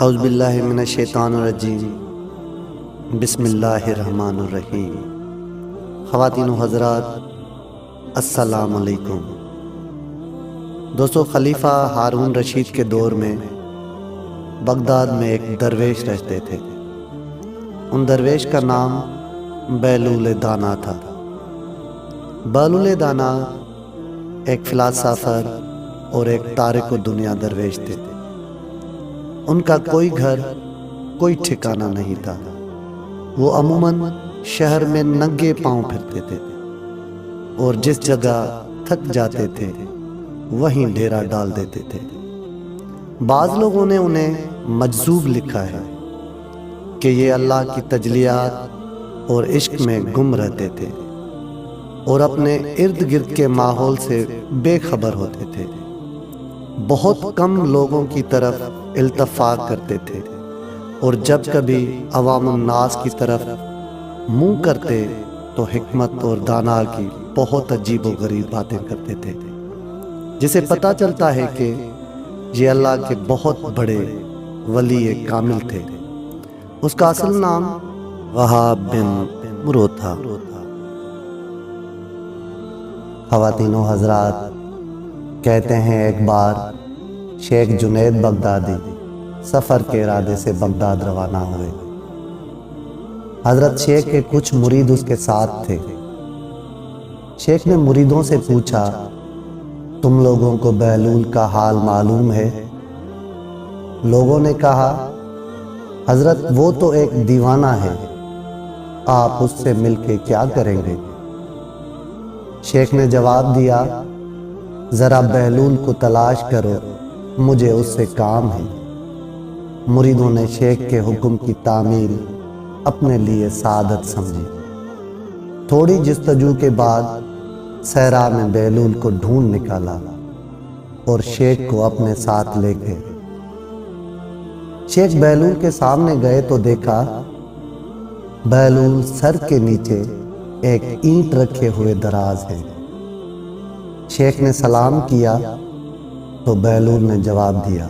اعوذ باللہ من الشیطان الرجیم، بسم اللہ الرحمن الرحیم۔ خواتین و حضرات، السلام علیکم۔ دوستو، خلیفہ ہارون رشید کے دور میں بغداد میں ایک درویش رہتے تھے۔ ان درویش کا نام بہلول دانا تھا۔ بہلول دانا ایک فلاسفر اور ایک تارک دنیا درویش تھے۔ ان کا کوئی گھر، کوئی ٹھکانہ نہیں تھا۔ وہ عموماً شہر میں ننگے پاؤں پھرتے تھے اور جس جگہ تھک جاتے تھے وہیں ڈیرا ڈال دیتے تھے۔ بعض لوگوں نے انہیں مجذوب لکھا ہے کہ یہ اللہ کی تجلیات اور عشق میں گم رہتے تھے اور اپنے ارد گرد کے ماحول سے بے خبر ہوتے تھے۔ بہت کم لوگوں کی طرف التفات کرتے تھے اور جب کبھی عوام الناس کی طرف منہ کرتے تو حکمت اور دانا کی بہت عجیب و غریب باتیں کرتے تھے، جسے پتہ چلتا ہے کہ یہ اللہ کے بہت بڑے ولی کامل تھے۔ اس کا اصل نام وہاب بن مرو تھا۔ خواتین و حضرات، کہتے ہیں ایک بار شیخ جنید بغدادی سفر کے ارادے سے بغداد روانہ ہوئے۔ حضرت شیخ کے کچھ مرید اس کے ساتھ تھے۔ شیخ نے مریدوں سے پوچھا، تم لوگوں کو بہلول کا حال معلوم ہے؟ لوگوں نے کہا، حضرت وہ تو ایک دیوانہ ہے، آپ اس سے مل کے کیا کریں گے؟ شیخ نے جواب دیا، ذرا بہلول کو تلاش کرو، مجھے اس سے کام ہے۔ مریدوں نے شیخ کے حکم کی تعمیل اپنے لیے سعادت سمجھی۔ تھوڑی جستجو کے بعد صحرا میں بہلول کو ڈھونڈ نکالا اور شیخ کو اپنے ساتھ لے گئے۔ شیخ بہلول کے سامنے گئے تو دیکھا بہلول سر کے نیچے ایک اینٹ رکھے ہوئے دراز ہے۔ شیخ نے سلام کیا تو بہلول نے جواب دیا۔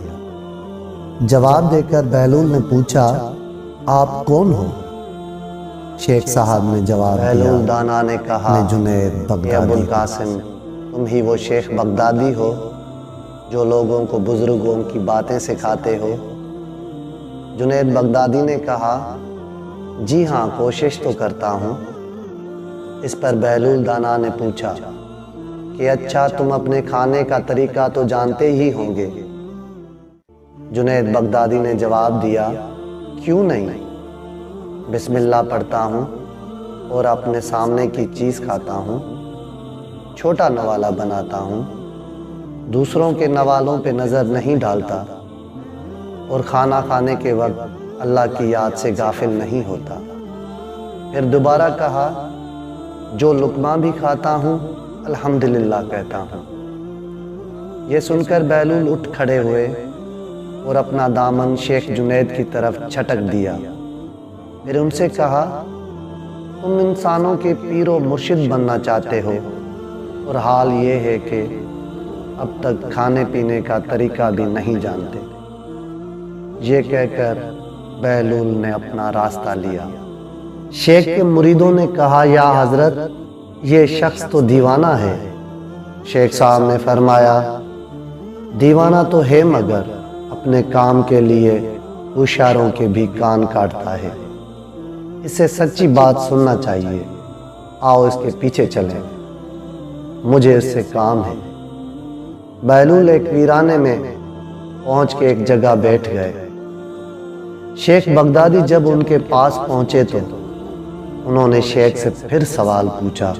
جواب دے کر بہلول نے پوچھا، آپ کون ہو؟ شیخ صاحب نے جواب دیا، بہلول دانا نے کہا، میں جنید بغدادی، ابو القاسم، تم ہی وہ شیخ بغدادی ہو جو لوگوں کو بزرگوں کی باتیں سکھاتے ہو؟ جنید بغدادی نے کہا، جی ہاں، کوشش تو کرتا ہوں۔ اس پر بہلول دانا نے پوچھا کہ اچھا، تم اپنے کھانے کا طریقہ تو جانتے ہی ہوں گے؟ جنید بغدادی نے جواب دیا، کیوں نہیں، بسم اللہ پڑھتا ہوں اور اپنے سامنے کی چیز کھاتا ہوں، چھوٹا نوالا بناتا ہوں، دوسروں کے نوالوں پہ نظر نہیں ڈالتا اور کھانا کھانے کے وقت اللہ کی یاد سے غافل نہیں ہوتا۔ پھر دوبارہ کہا، جو لقمہ بھی کھاتا ہوں الحمدللہ کہتا ہوں۔ یہ سن کر بہلول اٹھ کھڑے ہوئے اور اپنا دامن شیخ جنید کی طرف چھٹک دیا۔ پھر ان سے کہا، تم انسانوں کے پیر و مرشد بننا چاہتے ہو اور حال یہ ہے کہ اب تک کھانے پینے کا طریقہ بھی نہیں جانتے۔ یہ کہہ کر بہلول نے اپنا راستہ لیا۔ شیخ کے مریدوں نے کہا، یا حضرت، یہ شخص تو دیوانہ ہے۔ شیخ صاحب نے فرمایا، دیوانہ تو ہے مگر اپنے کام کے لیے ہوشیاروں کے بھی کان کاٹتا ہے۔ اس سے سچی بات سننا چاہیے، آؤ اس کے پیچھے چلیں، مجھے اس سے کام ہے۔ بہلول ایک ویرانے میں پہنچ کے ایک جگہ بیٹھ گئے۔ شیخ بغدادی جب ان کے پاس پہنچے تو انہوں نے شیخ سے پھر سوال پوچھا،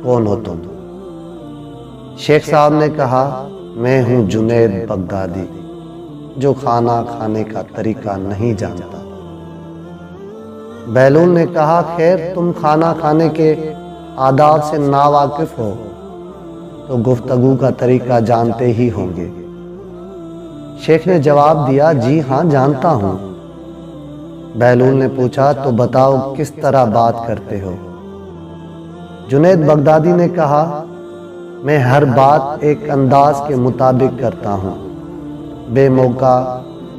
کون ہو تم؟ شیخ صاحب نے کہا، میں ہوں جنید بغدادی جو کھانا کھانے کا طریقہ نہیں جانتا۔ بہلول نے کہا، خیر، تم کھانا کھانے کے آداب سے ناواقف ہو تو گفتگو کا طریقہ جانتے ہی ہوں گے۔ شیخ نے جواب دیا، جی ہاں، جانتا ہوں۔ بہلول نے پوچھا، تو بتاؤ کس طرح بات کرتے ہو؟ جنید بغدادی نے کہا، میں ہر بات ایک انداز کے مطابق کرتا ہوں، بے موقع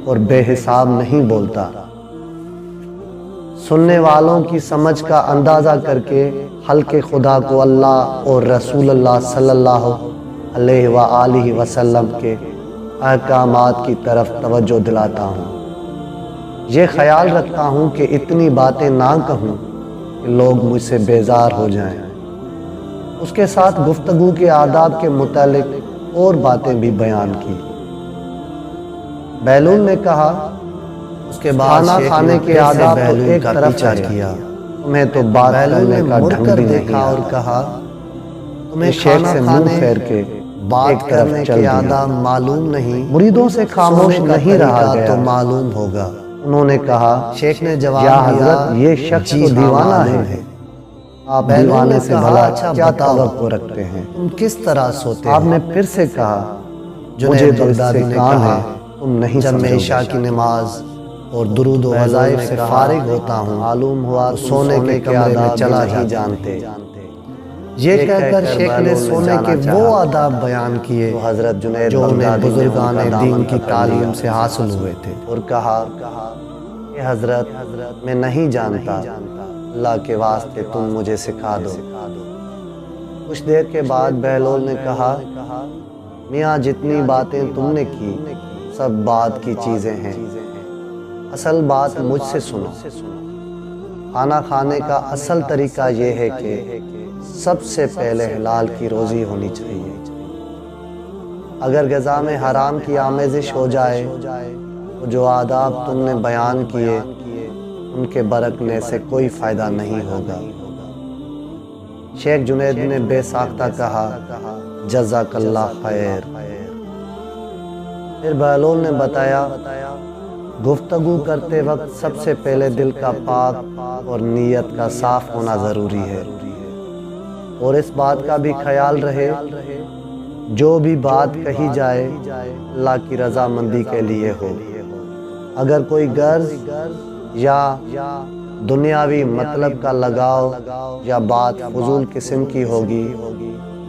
اور بے حساب نہیں بولتا۔ سننے والوں کی سمجھ کا اندازہ کر کے خلق خدا کو اللہ اور رسول اللہ صلی اللہ علیہ وآلہ وسلم کے احکامات کی طرف توجہ دلاتا ہوں۔ یہ خیال رکھتا ہوں کہ اتنی باتیں نہ کہوں کہ لوگ مجھ سے بیزار ہو جائیں۔ اس کے ساتھ گفتگو کے آداب کے متعلق اور باتیں بھی بیان کی۔ بہلول نے کہا، اس کے بعد کھانا کھانے کے آداب تو ایک طرف کیا، تمہیں تو بات کرنے کا ڈھنگ بھی نہیں اور کہا، تمہیں شیخ سے منہ پھیر کے بات کرنے کے آداب معلوم نہیں، مریدوں سے خاموش نہیں رہا گیا تو معلوم ہوگا۔ انہوں نے کہا، شیخ نے یا جواب دیا، حضرت یہ شخص تو دیوانہ ہے۔ آپ دیوانے سے بھلا کیا توقع رکھتے ہیں؟ تم کس طرح سوتے آپ ہو؟ نے پھر سے کہا، مجھے جنید تو اس بغدادی سے نے کام کہا، ہے، تم نہیں جب میں سمجھو گے۔ عشاء کی نماز اور درود و وظائف سے فارغ ہوتا ہوں، معلوم ہوا تو تم سونے کے کمرے میں چلا ہی جانتے۔ یہ کہہ کر شیخ نے سونے کے وہ آداب بیان کیے تو حضرت جنید جو انہیں بغدادی نے بزرگان ان کا دین دامن کی پکڑ تعلیم لیا سے حاصل ہوئے تھے، اور کہا کہ حضرت میں نہیں جانتا، اللہ کے واسطے تم مجھے سکھا دو۔ کچھ دیر کے بعد بہلول نے کہا، میاں جتنی باتیں تم نے کی سب بات کی چیزیں ہیں، اصل بات مجھ سے سنو۔ کھانا کھانے کا اصل طریقہ یہ ہے کہ سب سے پہلے حلال کی روزی ہونی چاہیے۔ اگر غذا میں حرام کی آمیزش ہو جائے تو جو آداب تم نے بیان کیے ان کے برکنے سے کوئی فائدہ نہیں ہوگا۔ شیخ جنید نے بے ساختہ کہا، جزاک اللہ خیر۔ پھر بہلول نے بتایا، گفتگو کرتے وقت سب سے پہلے دل کا پاک اور نیت کا صاف ہونا ضروری ہے، اور اس بات کا بھی خیال رہے جو بھی بات کہی جائے اللہ کی رضامندی کے لیے ہو۔ اگر کوئی غرض یا دنیاوی مطلب کا لگاؤ یا بات فضول قسم کی ہوگی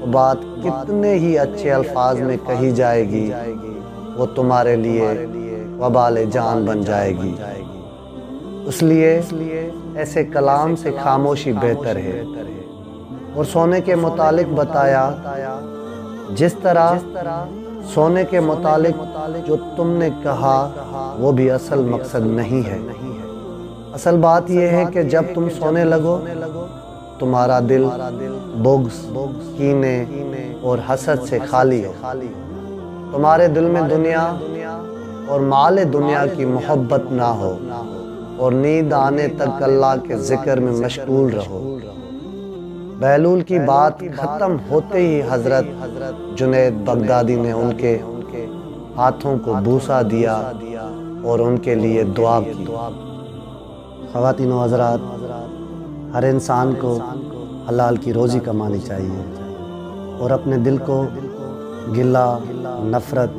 تو بات کتنے ہی اچھے الفاظ میں کہی جائے گی وہ تمہارے لیے وبال جان بن جائے گی۔ اس لیے ایسے کلام سے خاموشی بہتر ہے۔ اور سونے کے متعلق بتایا، جس طرح سونے کے متعلق جو تم نے کہا وہ بھی اصل مقصد نہیں ہے۔ اصل بات یہ ہے کہ جب تم سونے لگو تمہارا دل بغض، کینے اور حسد سے خالی ہو، تمہارے دل میں دنیا اور مال دنیا کی محبت نہ ہو، اور نیند آنے تک اللہ کے ذکر میں مشغول رہو۔ بہلول کی بات ختم ہوتے ہی حضرت جنید بغدادی نے ان کے ہاتھوں کو بوسہ دیا اور ان کے لیے دعا کی۔ خواتین و حضرات، ہر انسان کو حلال کی روزی کمانی چاہیے اور اپنے دل کو گلہ، نفرت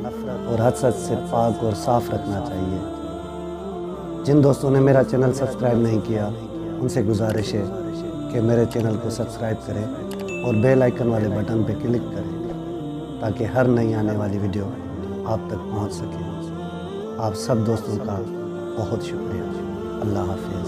اور حسد سے پاک اور صاف رکھنا چاہیے۔ جن دوستوں نے میرا چینل سبسکرائب نہیں کیا ان سے گزارش ہے کہ میرے چینل کو سبسکرائب کریں اور بیل آئیکن والے بٹن پہ کلک کریں تاکہ ہر نئی آنے والی ویڈیو آپ تک پہنچ سکے۔ آپ سب دوستوں کا بہت شکریہ۔ اللہ حافظ۔